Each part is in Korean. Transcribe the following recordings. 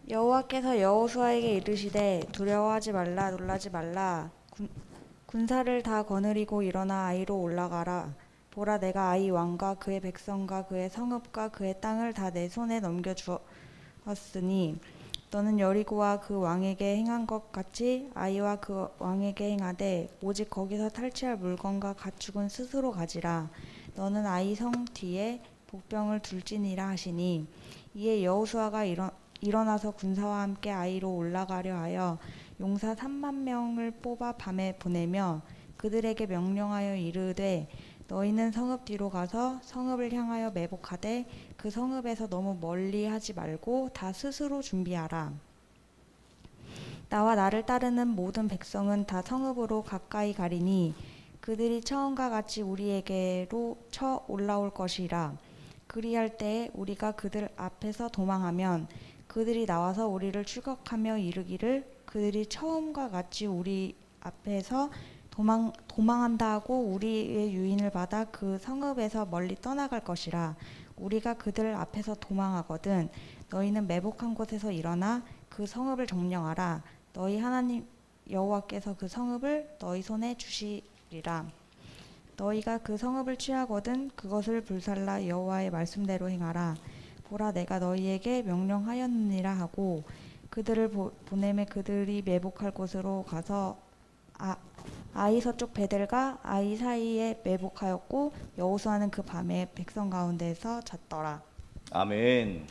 여호와께서 여호수아에게 이르시되 두려워하지 말라 놀라지 말라 군사를 다 거느리고 일어나 아이로 올라가라. 보라, 내가 아이 왕과 그의 백성과 그의 성읍과 그의 땅을 다 내 손에 넘겨 주었으니 너는 여리고와 그 왕에게 행한 것 같이 아이와 그 왕에게 행하되 오직 거기서 탈취할 물건과 가축은 스스로 가지라. 너는 아이 성 뒤에 복병을 둘지니라 하시니 이에 여호수아가 일어나서 군사와 함께 아이로 올라가려 하여 용사 3만 명을 뽑아 밤에 보내며 그들에게 명령하여 이르되 너희는 성읍 뒤로 가서 성읍을 향하여 매복하되 그 성읍에서 너무 멀리 하지 말고 다 스스로 준비하라. 나와 나를 따르는 모든 백성은 다 성읍으로 가까이 가리니 그들이 처음과 같이 우리에게로 쳐 올라올 것이라. 그리할 때에 우리가 그들 앞에서 도망하면 그들이 나와서 우리를 추격하며 이르기를 그들이 처음과 같이 우리 앞에서 도망한다 하고 우리의 유인을 받아 그 성읍에서 멀리 떠나갈 것이라. 우리가 그들 앞에서 도망하거든 너희는 매복한 곳에서 일어나 그 성읍을 점령하라. 너희 하나님 여호와께서 그 성읍을 너희 손에 주시리라. 너희가 그 성읍을 취하거든 그것을 불살라 여호와의 말씀대로 행하라. 보라, 내가 너희에게 명령하였느니라 하고 그들을 보내매 그들이 매복할 곳으로 가서 아이 서쪽 베델과 아이 사이에 매복하였고 여호수아는 그 밤에 백성 가운데서 잤더라. 아멘.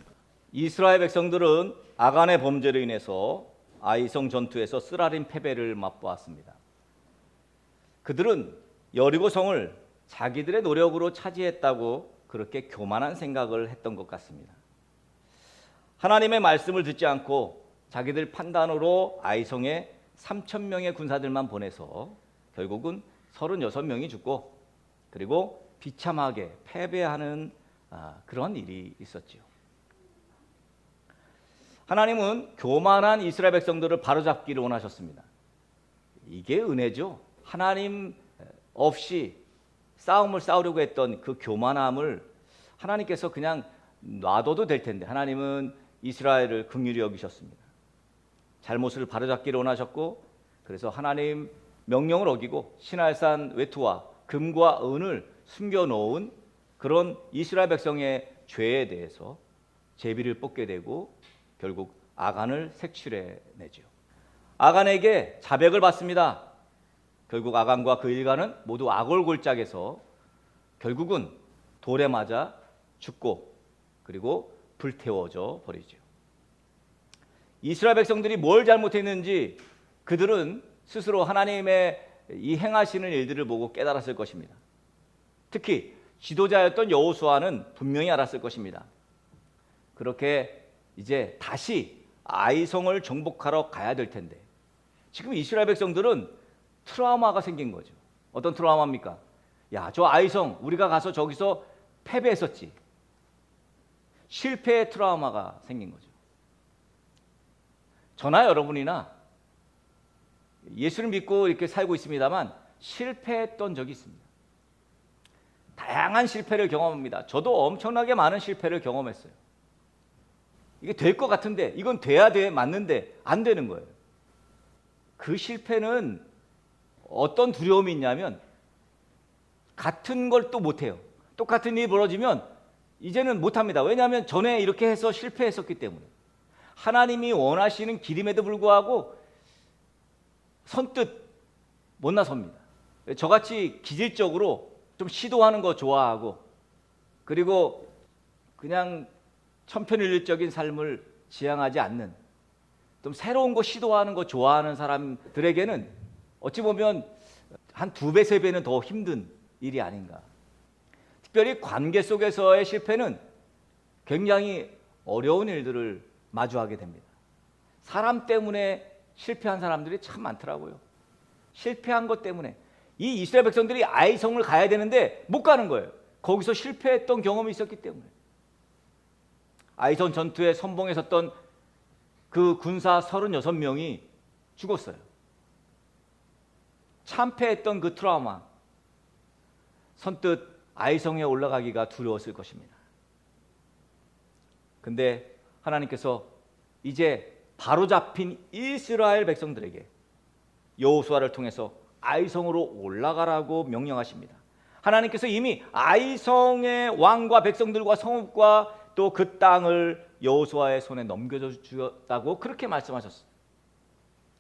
이스라엘 백성들은 아간의 범죄로 인해서 아이성 전투에서 쓰라린 패배를 맛보았습니다. 그들은 여리고 성을 자기들의 노력으로 차지했다고 그렇게 교만한 생각을 했던 것 같습니다. 하나님의 말씀을 듣지 않고 자기들 판단으로 아이성에 3,000명의 군사들만 보내서 결국은 36명이 죽고 그리고 비참하게 패배하는 그런 일이 있었지요. 하나님은 교만한 이스라엘 백성들을 바로잡기를 원하셨습니다. 이게 은혜죠. 하나님 없이 싸움을 싸우려고 했던 그 교만함을 하나님께서 그냥 놔둬도 될 텐데 하나님은 이스라엘을 긍휼히 여기셨습니다. 잘못을 바로잡기를 원하셨고 그래서 하나님 명령을 어기고 시날산 외투와 금과 은을 숨겨놓은 그런 이스라엘 백성의 죄에 대해서 제비를 뽑게 되고 결국 아간을 색출해내죠. 아간에게 자백을 받습니다. 결국 아간과 그 일가는 모두 아골골짝에서 결국은 돌에 맞아 죽고 그리고 불태워져 버리죠. 이스라엘 백성들이 뭘 잘못했는지 그들은 스스로 하나님의 이 행하시는 일들을 보고 깨달았을 것입니다. 특히 지도자였던 여호수아는 분명히 알았을 것입니다. 그렇게 이제 다시 아이성을 정복하러 가야 될 텐데 지금 이스라엘 백성들은 트라우마가 생긴 거죠. 어떤 트라우마입니까? 야, 저 아이성 우리가 가서 저기서 패배했었지. 실패의 트라우마가 생긴 거죠. 저나 여러분이나 예수를 믿고 이렇게 살고 있습니다만 실패했던 적이 있습니다. 다양한 실패를 경험합니다. 저도 엄청나게 많은 실패를 경험했어요. 이게 될 것 같은데 이건 돼야 돼 맞는데 안 되는 거예요. 그 실패는 어떤 두려움이 있냐면 같은 걸 또 못해요. 똑같은 일이 벌어지면 이제는 못합니다. 왜냐하면 전에 이렇게 해서 실패했었기 때문에. 하나님이 원하시는 길임에도 불구하고 선뜻 못 나섭니다. 저같이 기질적으로 좀 시도하는 거 좋아하고 그리고 그냥 천편일률적인 삶을 지향하지 않는 좀 새로운 거 시도하는 거 좋아하는 사람들에게는 어찌 보면 한 2배, 3배는 더 힘든 일이 아닌가. 특별히 관계 속에서의 실패는 굉장히 어려운 일들을 마주하게 됩니다. 사람 때문에 실패한 사람들이 참 많더라고요. 실패한 것 때문에. 이 이스라엘 백성들이 아이성을 가야 되는데 못 가는 거예요. 거기서 실패했던 경험이 있었기 때문에. 아이성 전투에 선봉에 섰던 그 군사 36명이 죽었어요. 참패했던 그 트라우마, 선뜻 아이성에 올라가기가 두려웠을 것입니다. 근데 하나님께서 이제 바로잡힌 이스라엘 백성들에게 여호수아를 통해서 아이성으로 올라가라고 명령하십니다. 하나님께서 이미 아이성의 왕과 백성들과 성읍과 또 그 땅을 여호수아의 손에 넘겨주었다고 그렇게 말씀하셨어요.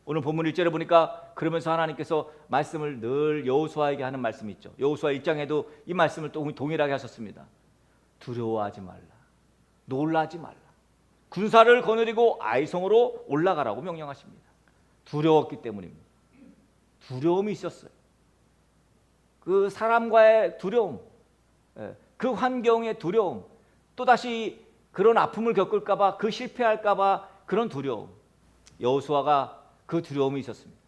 오늘 본문 1절에 보니까 그러면서 하나님께서 말씀을 늘 여호수아에게 하는 말씀이 있죠. 여호수아 1장에도 이 말씀을 또 동일하게 하셨습니다. 두려워하지 말라, 놀라지 말라, 군사를 거느리고 아이성으로 올라가라고 명령하십니다. 두려웠기 때문입니다. 두려움이 있었어요. 그 사람과의 두려움, 그 환경의 두려움, 또다시 그런 아픔을 겪을까 봐, 그 실패할까 봐 그런 두려움. 여호수아가 그 두려움이 있었습니다.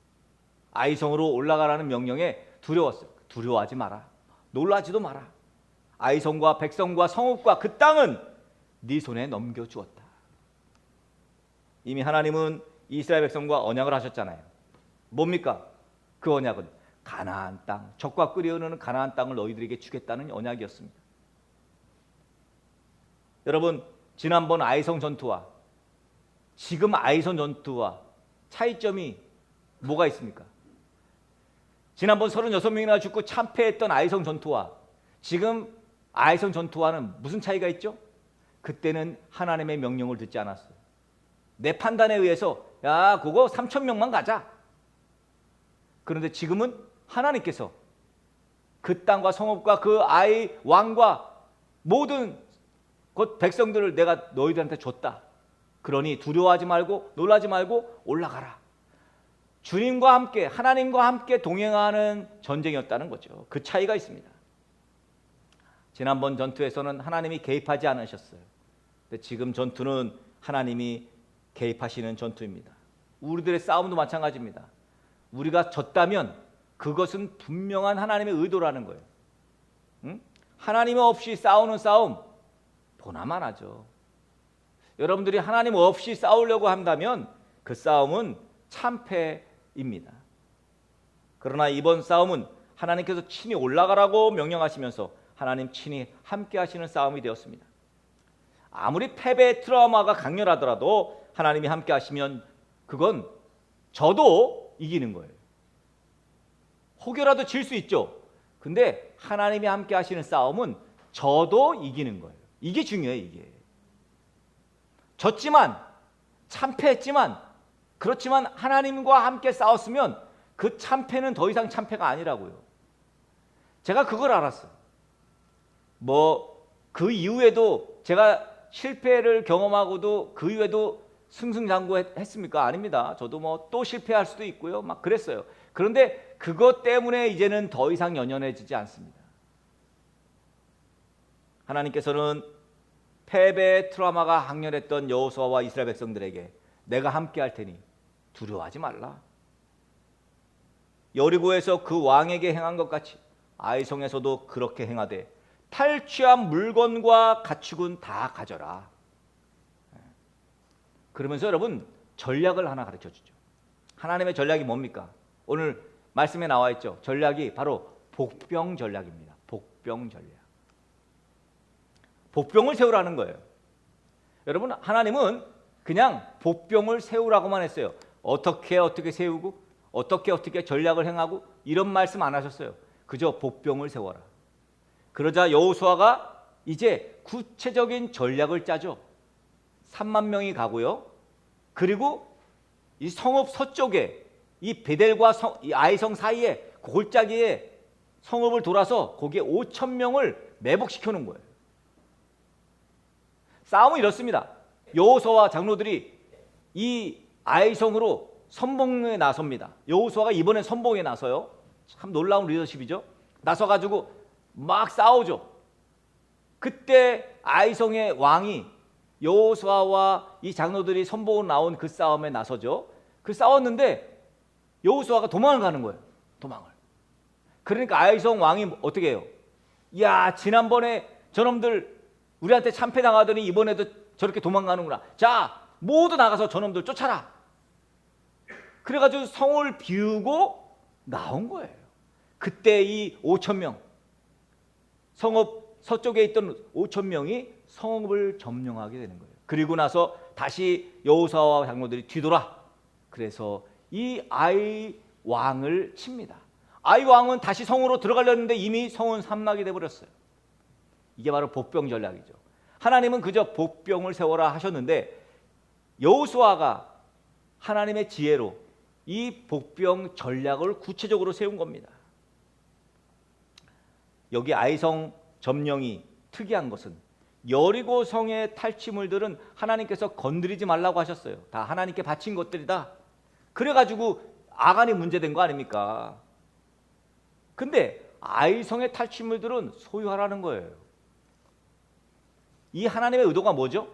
아이성으로 올라가라는 명령에 두려웠어요. 두려워하지 마라, 놀라지도 마라. 아이성과 백성과 성읍과 그 땅은 네 손에 넘겨주었다. 이미 하나님은 이스라엘 백성과 언약을 하셨잖아요. 뭡니까? 그 언약은 가나안 땅, 젖과 꿀이 흐르는 가나안 땅을 너희들에게 주겠다는 언약이었습니다. 여러분, 지난번 아이성 전투와 지금 아이성 전투와 차이점이 뭐가 있습니까? 지난번 36명이나 죽고 참패했던 아이성 전투와 지금 아이성 전투와는 무슨 차이가 있죠? 그때는 하나님의 명령을 듣지 않았어요. 내 판단에 의해서 야, 그거 3,000명만 가자. 그런데 지금은 하나님께서 그 땅과 성읍과 그 아이 왕과 모든 곧 백성들을 내가 너희들한테 줬다. 그러니 두려워하지 말고 놀라지 말고 올라가라. 주님과 함께, 하나님과 함께 동행하는 전쟁이었다는 거죠. 그 차이가 있습니다. 지난번 전투에서는 하나님이 개입하지 않으셨어요. 근데 지금 전투는 하나님이 개입하시는 전투입니다. 우리들의 싸움도 마찬가지입니다. 우리가 졌다면 그것은 분명한 하나님의 의도라는 거예요. 응? 하나님 없이 싸우는 싸움 보나만 하죠. 여러분들이 하나님 없이 싸우려고 한다면 그 싸움은 참패입니다. 그러나 이번 싸움은 하나님께서 친히 올라가라고 명령하시면서 하나님 친히 함께 하시는 싸움이 되었습니다. 아무리 패배의 트라우마가 강렬하더라도 하나님이 함께 하시면 그건 저도 이기는 거예요. 혹여라도 질 수 있죠. 근데 하나님이 함께 하시는 싸움은 저도 이기는 거예요. 이게 중요해요. 이게 졌지만 참패했지만 그렇지만 하나님과 함께 싸웠으면 그 참패는 더 이상 참패가 아니라고요. 제가 그걸 알았어요. 그 이후에도 제가 실패를 경험하고도 그 이후에도 승승장구했습니까? 아닙니다. 저도 또 실패할 수도 있고요. 막 그랬어요. 그런데 그것 때문에 이제는 더 이상 연연해지지 않습니다. 하나님께서는 패배의 트라우마가 강렬했던 여호수아와 이스라엘 백성들에게 내가 함께 할 테니 두려워하지 말라. 여리고에서 그 왕에게 행한 것 같이 아이성에서도 그렇게 행하되 탈취한 물건과 가축은 다 가져라. 그러면서 여러분 전략을 하나 가르쳐주죠. 하나님의 전략이 뭡니까? 오늘 말씀에 나와 있죠. 전략이 바로 복병 전략입니다. 복병 전략. 복병을 세우라는 거예요. 여러분, 하나님은 그냥 복병을 세우라고만 했어요. 어떻게 세우고 어떻게 전략을 행하고 이런 말씀 안 하셨어요. 그저 복병을 세워라. 그러자 여호수아가 이제 구체적인 전략을 짜죠. 3만 명이 가고요. 그리고 이 성읍 서쪽에 이 베델과 이 아이성 사이에 골짜기에 성읍을 돌아서 거기에 5,000명을 매복시켜 놓은 거예요. 싸움은 이렇습니다. 여호수아와 장로들이 이 아이성으로 선봉에 나섭니다. 여호수아가 이번엔 선봉에 나서요. 참 놀라운 리더십이죠. 나서가지고 막 싸우죠. 그때 아이성의 왕이 여호수아와 이 장로들이 선봉으로 나온 그 싸움에 나서죠. 그 싸웠는데 여호수아가 도망을 가는 거예요. 도망을. 그러니까 아이성 왕이 어떻게 해요? 야, 지난번에 저놈들 우리한테 참패당하더니 이번에도 저렇게 도망가는구나. 자, 모두 나가서 저놈들 쫓아라. 그래가지고 성을 비우고 나온 거예요. 그때 이 5천 명 성읍 서쪽에 있던 5천 명이 성읍을 점령하게 되는 거예요. 그리고 나서 다시 여호수아와 장로들이 뒤돌아 그래서 이 아이 왕을 칩니다. 아이 왕은 다시 성으로 들어가려는데 이미 성은 함락이 돼 버렸어요. 이게 바로 복병 전략이죠. 하나님은 그저 복병을 세워라 하셨는데 여호수아가 하나님의 지혜로 이 복병 전략을 구체적으로 세운 겁니다. 여기 아이성 점령이 특이한 것은 여리고 성의 탈취물들은 하나님께서 건드리지 말라고 하셨어요. 다 하나님께 바친 것들이다. 그래가지고 아간이 문제된 거 아닙니까? 근데 아이성의 탈취물들은 소유하라는 거예요. 이 하나님의 의도가 뭐죠?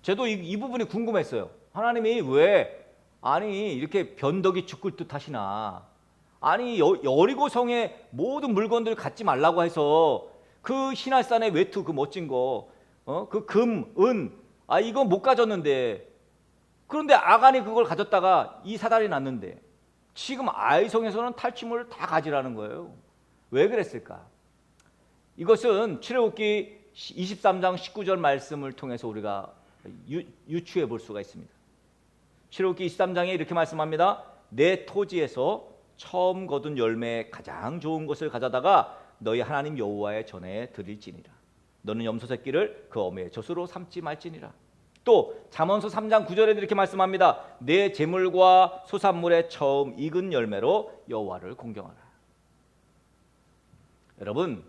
저도 이 부분이 궁금했어요. 하나님이 왜 아니 이렇게 변덕이 죽을 듯 하시나? 아니 여리고 성의 모든 물건들 갖지 말라고 해서 그 시날산의 외투 그 멋진 거, 그 금, 은, 이거 못 가졌는데 그런데 아간이 그걸 가졌다가 이 사달이 났는데 지금 아이성에서는 탈취물을 다 가지라는 거예요. 왜 그랬을까? 이것은 출애굽기 23장 19절 말씀을 통해서 우리가 유추해 볼 수가 있습니다. 출애굽기 23장에 이렇게 말씀합니다. 내 토지에서 처음 거둔 열매의 가장 좋은 것을 가져다가 너희 하나님 여호와의 전에 드릴지니라. 너는 염소 새끼를 그 어미의 젖으로 삼지 말지니라. 또 잠언서 3장 9절에 이렇게 말씀합니다. 내 재물과 소산물의 처음 익은 열매로 여호와를 공경하라. 여러분,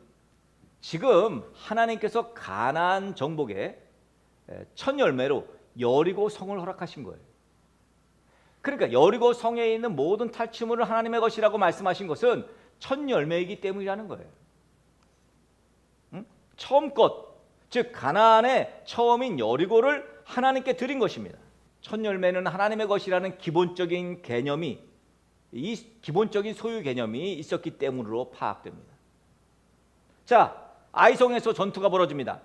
지금 하나님께서 가나안 정복의 첫 열매로 여리고 성을 허락하신 거예요. 그러니까 여리고 성에 있는 모든 탈취물을 하나님의 것이라고 말씀하신 것은 첫 열매이기 때문이라는 거예요. 처음 것, 즉 가나안의 처음인 여리고를 하나님께 드린 것입니다. 첫 열매는 하나님의 것이라는 기본적인 개념이, 이 기본적인 소유 개념이 있었기 때문으로 파악됩니다. 자, 아이성에서 전투가 벌어집니다.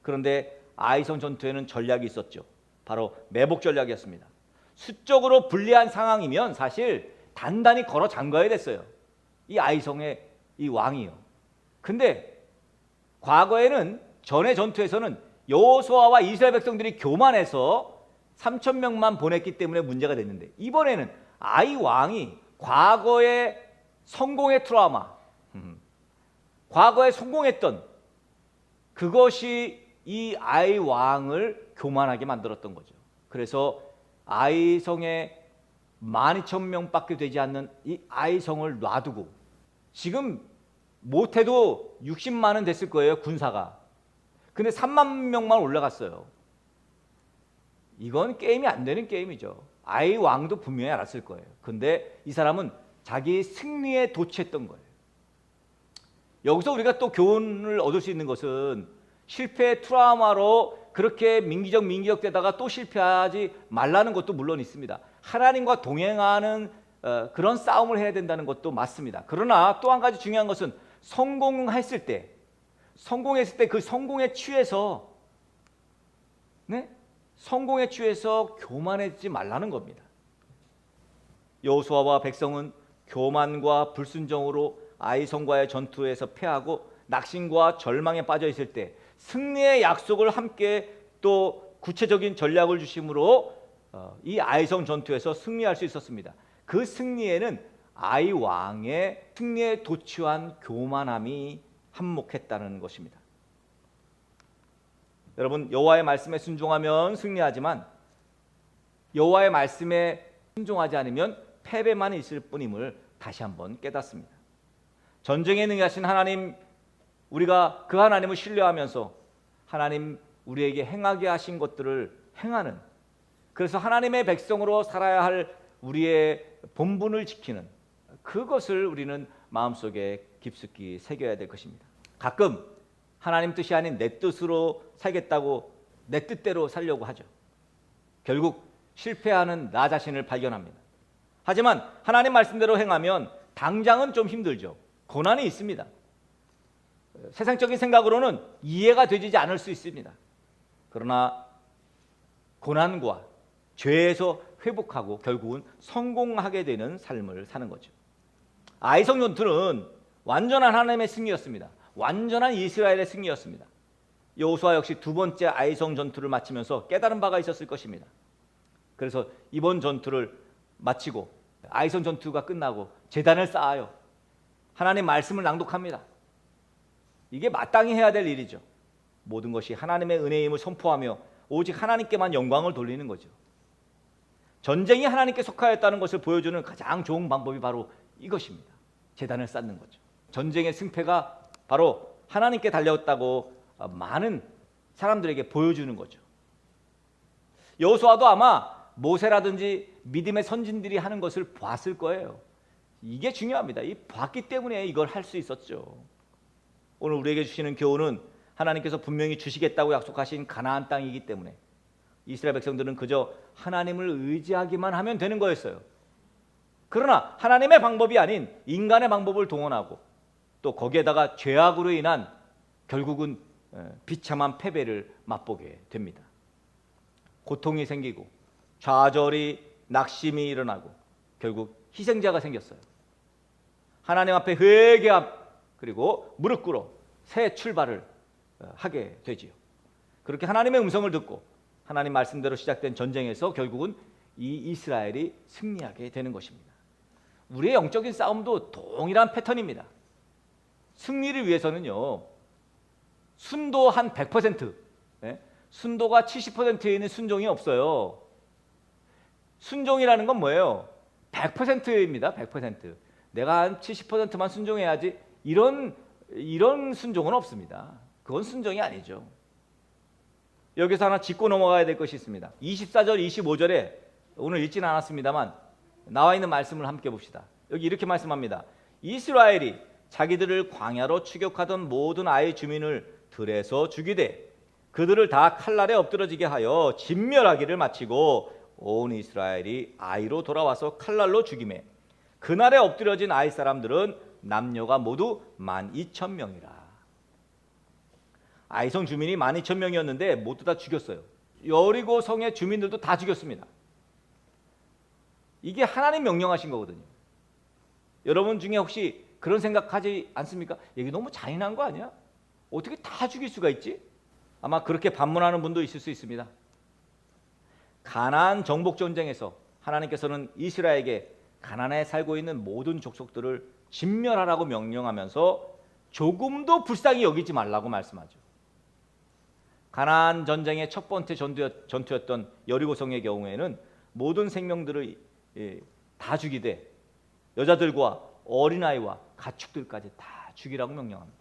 그런데 아이성 전투에는 전략이 있었죠. 바로 매복 전략이었습니다. 수적으로 불리한 상황이면 사실 단단히 걸어 잠가야 됐어요. 이 아이성의 이 왕이요. 근데 과거에는 전의 전투에서는 여호수아와 이스라엘 백성들이 교만해서 3천 명만 보냈기 때문에 문제가 됐는데 이번에는 아이 왕이 과거의 성공의 트라우마, 과거에 성공했던 그것이 이 아이 왕을 교만하게 만들었던 거죠. 그래서 아이성에 12,000명밖에 되지 않는 이 아이성을 놔두고 지금 못해도 60만은 됐을 거예요, 군사가. 근데 3만 명만 올라갔어요. 이건 게임이 안 되는 게임이죠. 아이 왕도 분명히 알았을 거예요. 근데 이 사람은 자기 승리에 도취했던 거예요. 여기서 우리가 또 교훈을 얻을 수 있는 것은 실패의 트라우마로 그렇게 민기적 되다가 또 실패하지 말라는 것도 물론 있습니다. 하나님과 동행하는 그런 싸움을 해야 된다는 것도 맞습니다. 그러나 또 한 가지 중요한 것은 성공했을 때 그 성공에 취해서 성공에 취해서 교만하지 말라는 겁니다. 여호수아와 백성은 교만과 불순종으로 아이성과의 전투에서 패하고 낙심과 절망에 빠져 있을 때 승리의 약속을 함께 또 구체적인 전략을 주심으로 이 아이성 전투에서 승리할 수 있었습니다. 그 승리에는 아이 왕의 승리에 도취한 교만함이 한몫했다는 것입니다. 여러분, 여호와의 말씀에 순종하면 승리하지만 여호와의 말씀에 순종하지 않으면 패배만 있을 뿐임을 다시 한번 깨닫습니다. 전쟁에 능하신 하나님, 우리가 그 하나님을 신뢰하면서 하나님 우리에게 행하게 하신 것들을 행하는, 그래서 하나님의 백성으로 살아야 할 우리의 본분을 지키는 그것을 우리는 마음속에 깊숙이 새겨야 될 것입니다. 가끔 하나님 뜻이 아닌 내 뜻으로 살겠다고 내 뜻대로 살려고 하죠. 결국 실패하는 나 자신을 발견합니다. 하지만 하나님 말씀대로 행하면 당장은 좀 힘들죠. 고난이 있습니다. 세상적인 생각으로는 이해가 되지 않을 수 있습니다. 그러나 고난과 죄에서 회복하고 결국은 성공하게 되는 삶을 사는 거죠. 아이성 전투는 완전한 하나님의 승리였습니다. 완전한 이스라엘의 승리였습니다. 여호수아 역시 두 번째 아이성 전투를 마치면서 깨달은 바가 있었을 것입니다. 그래서 이번 전투를 마치고 아이성 전투가 끝나고 제단을 쌓아요. 하나님 말씀을 낭독합니다. 이게 마땅히 해야 될 일이죠. 모든 것이 하나님의 은혜임을 선포하며 오직 하나님께만 영광을 돌리는 거죠. 전쟁이 하나님께 속하였다는 것을 보여주는 가장 좋은 방법이 바로 이것입니다. 제단을 쌓는 거죠. 전쟁의 승패가 바로 하나님께 달렸다고 많은 사람들에게 보여주는 거죠. 여호수아도 아마 모세라든지 믿음의 선진들이 하는 것을 봤을 거예요. 이게 중요합니다. 이 봤기 때문에 이걸 할 수 있었죠. 오늘 우리에게 주시는 교훈은 하나님께서 분명히 주시겠다고 약속하신 가나안 땅이기 때문에 이스라엘 백성들은 그저 하나님을 의지하기만 하면 되는 거였어요. 그러나 하나님의 방법이 아닌 인간의 방법을 동원하고 또 거기에다가 죄악으로 인한 결국은 비참한 패배를 맛보게 됩니다. 고통이 생기고 좌절이 낙심이 일어나고 결국 희생자가 생겼어요. 하나님 앞에 회개함 그리고 무릎 꿇어 새 출발을 하게 되지요. 그렇게 하나님의 음성을 듣고 하나님 말씀대로 시작된 전쟁에서 결국은 이 이스라엘이 승리하게 되는 것입니다. 우리의 영적인 싸움도 동일한 패턴입니다. 승리를 위해서는요, 순도 한 100%, 순도가 70%에 있는 순종이 없어요. 순종이라는 건 뭐예요? 100%입니다. 100%. 내가 한 70%만 순종해야지 이런 순종은 없습니다. 그건 순종이 아니죠. 여기서 하나 짚고 넘어가야 될 것이 있습니다. 24절, 25절에 오늘 읽지는 않았습니다만 나와 있는 말씀을 함께 봅시다. 여기 이렇게 말씀합니다. 이스라엘이 자기들을 광야로 추격하던 모든 아이 주민을 들에서 죽이되 그들을 다 칼날에 엎드러지게 하여 진멸하기를 마치고 온 이스라엘이 아이로 돌아와서 칼날로 죽이매 그날에 엎드려진 아이 사람들은 남녀가 모두 12,000명이라. 아이성 주민이 12,000명이었는데 모두 다 죽였어요. 여리고 성의 주민들도 다 죽였습니다. 이게 하나님 명령하신 거거든요. 여러분 중에 혹시 그런 생각하지 않습니까? 이게 너무 잔인한 거 아니야? 어떻게 다 죽일 수가 있지? 아마 그렇게 반문하는 분도 있을 수 있습니다. 가나안 정복 전쟁에서 하나님께서는 이스라엘에게 가나안에 살고 있는 모든 족속들을 진멸하라고 명령하면서 조금도 불쌍히 여기지 말라고 말씀하죠. 가나안 전쟁의 첫 번째 전투였던 여리고성의 경우에는 모든 생명들을 다 죽이되 여자들과 어린아이와 가축들까지 다 죽이라고 명령합니다.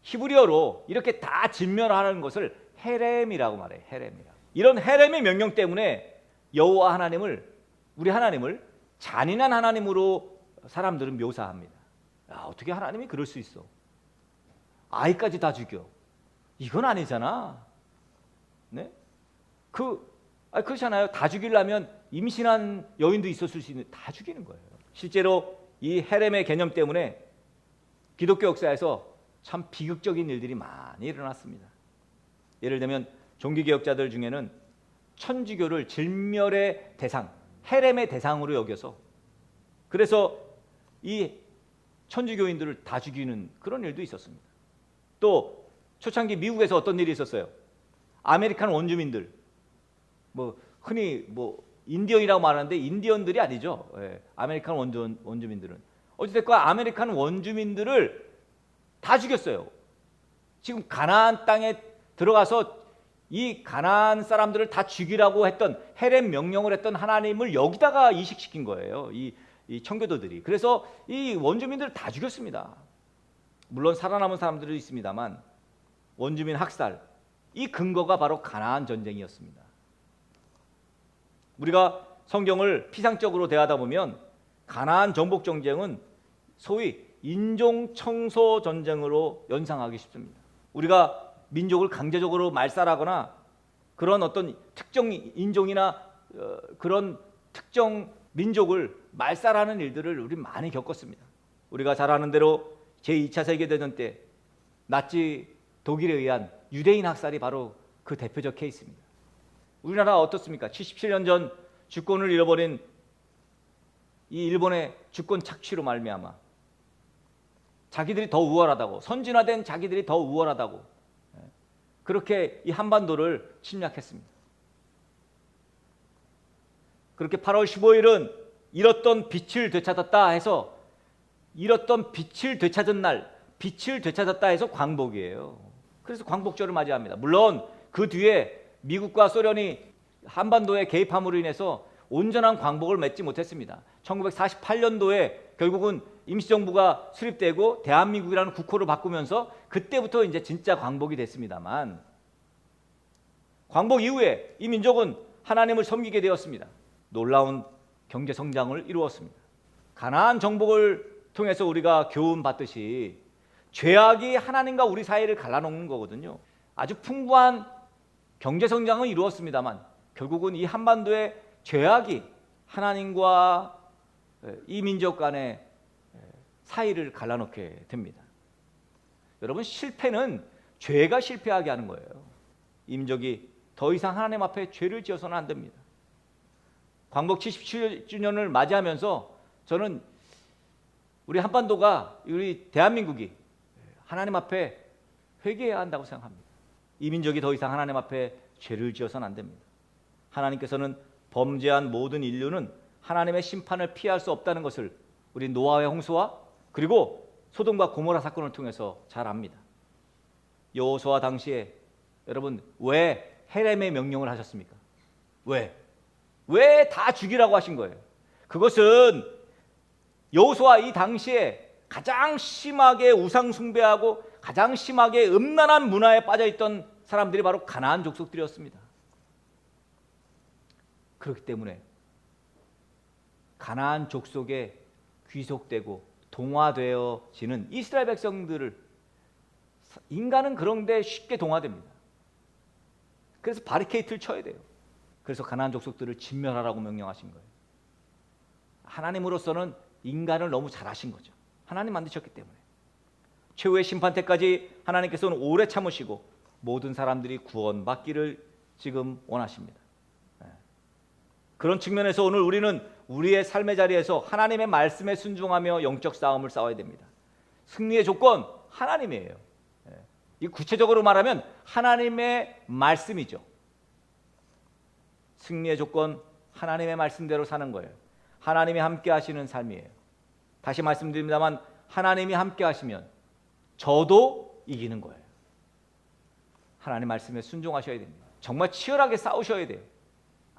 히브리어로 이렇게 다 진멸하는 것을 헤렘이라고 말해요. 헤렘이라. 이런 헤렘의 명령 때문에 여호와 하나님을, 우리 하나님을 잔인한 하나님으로 사람들은 묘사합니다. 야, 어떻게 하나님이 그럴 수 있어? 아이까지 다 죽여. 이건 아니잖아. 네? 그렇잖아요. 다 죽이려면 임신한 여인도 있었을 수 있는, 다 죽이는 거예요. 실제로 이 헤렘의 개념 때문에 기독교 역사에서 참 비극적인 일들이 많이 일어났습니다. 예를 들면 종교개혁자들 중에는 천주교를 진멸의 대상, 헤렘의 대상으로 여겨서 그래서 이 천주교인들을 다 죽이는 그런 일도 있었습니다. 또 초창기 미국에서 어떤 일이 있었어요? 아메리칸 원주민들, 흔히 인디언이라고 말하는데 인디언들이 아니죠. 아메리칸 원주민들은 어찌됐건 아메리칸 원주민들을 다 죽였어요. 지금 가나안 땅에 들어가서 이 가나안 사람들을 다 죽이라고 했던 헤렘 명령을 했던 하나님을 여기다가 이식시킨 거예요. 이 청교도들이. 그래서 이 원주민들을 다 죽였습니다. 물론 살아남은 사람들도 있습니다만 원주민 학살, 이 근거가 바로 가나안 전쟁이었습니다. 우리가 성경을 피상적으로 대하다 보면 가나안 정복 전쟁은 소위 인종 청소 전쟁으로 연상하기 쉽습니다. 우리가 민족을 강제적으로 말살하거나 그런 어떤 특정 인종이나 그런 특정 민족을 말살하는 일들을 우리 많이 겪었습니다. 우리가 잘 아는 대로 제2차 세계대전 때 나치 독일에 의한 유대인 학살이 바로 그 대표적 케이스입니다. 우리나라 어떻습니까? 77년 전 주권을 잃어버린 이 일본의 주권 착취로 말미암아 자기들이 더 우월하다고, 선진화된 자기들이 더 우월하다고 그렇게 이 한반도를 침략했습니다. 그렇게 8월 15일은 잃었던 빛을 되찾았다 해서, 잃었던 빛을 되찾은 날, 빛을 되찾았다 해서 광복이에요. 그래서 광복절을 맞이합니다. 물론 그 뒤에 미국과 소련이 한반도에 개입함으로 인해서 온전한 광복을 맺지 못했습니다. 1948년도에 결국은 임시정부가 수립되고 대한민국이라는 국호를 바꾸면서 그때부터 이제 진짜 광복이 됐습니다만, 광복 이후에 이 민족은 하나님을 섬기게 되었습니다. 놀라운 경제 성장을 이루었습니다. 가나안 정복을 통해서 우리가 교훈 받듯이 죄악이 하나님과 우리 사이를 갈라놓는 거거든요. 아주 풍부한 경제 성장을 이루었습니다만 결국은 이 한반도의 죄악이 하나님과 이 민족 간의 사이를 갈라놓게 됩니다. 여러분, 실패는 죄가 실패하게 하는 거예요. 이 민족이 더 이상 하나님 앞에 죄를 지어서는 안 됩니다. 광복 77주년을 맞이하면서 저는 우리 한반도가, 우리 대한민국이 하나님 앞에 회개해야 한다고 생각합니다. 이 민족이 더 이상 하나님 앞에 죄를 지어서는 안 됩니다. 하나님께서는 범죄한 모든 인류는 하나님의 심판을 피할 수 없다는 것을 우리 노아의 홍수와 그리고 소돔과 고모라 사건을 통해서 잘 압니다. 여호수아 당시에 여러분 왜 헤렘의 명령을 하셨습니까? 왜 다 죽이라고 하신 거예요? 그것은 여호수아 이 당시에 가장 심하게 우상 숭배하고 가장 심하게 음란한 문화에 빠져있던 사람들이 바로 가나안 족속들이었습니다. 그렇기 때문에 가나안 족속에 귀속되고 동화되어지는 이스라엘 백성들을, 인간은 그런데 쉽게 동화됩니다. 그래서 바리케이트를 쳐야 돼요. 그래서 가나안 족속들을 진멸하라고 명령하신 거예요. 하나님으로서는 인간을 너무 잘하신 거죠. 하나님 만드셨기 때문에. 최후의 심판 때까지 하나님께서는 오래 참으시고 모든 사람들이 구원받기를 지금 원하십니다. 그런 측면에서 오늘 우리는 우리의 삶의 자리에서 하나님의 말씀에 순종하며 영적 싸움을 싸워야 됩니다. 승리의 조건 하나님이에요. 이 구체적으로 말하면 하나님의 말씀이죠. 승리의 조건 하나님의 말씀대로 사는 거예요. 하나님이 함께 하시는 삶이에요. 다시 말씀드립니다만 하나님이 함께 하시면 저도 이기는 거예요. 하나님 말씀에 순종하셔야 됩니다. 정말 치열하게 싸우셔야 돼요.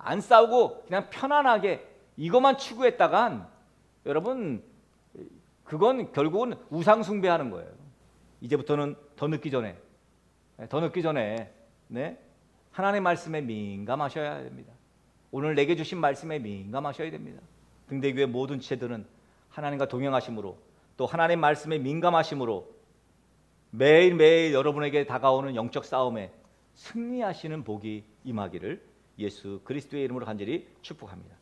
안 싸우고 그냥 편안하게 이것만 추구했다간 여러분 그건 결국은 우상 숭배하는 거예요. 이제부터는 더 늦기 전에 하나님 말씀에 민감하셔야 됩니다. 오늘 내게 주신 말씀에 민감하셔야 됩니다. 등대교회 모든 지체들은 하나님과 동행하심으로 또 하나님 말씀에 민감하심으로 매일매일 여러분에게 다가오는 영적 싸움에 승리하시는 복이 임하기를 예수 그리스도의 이름으로 간절히 축복합니다.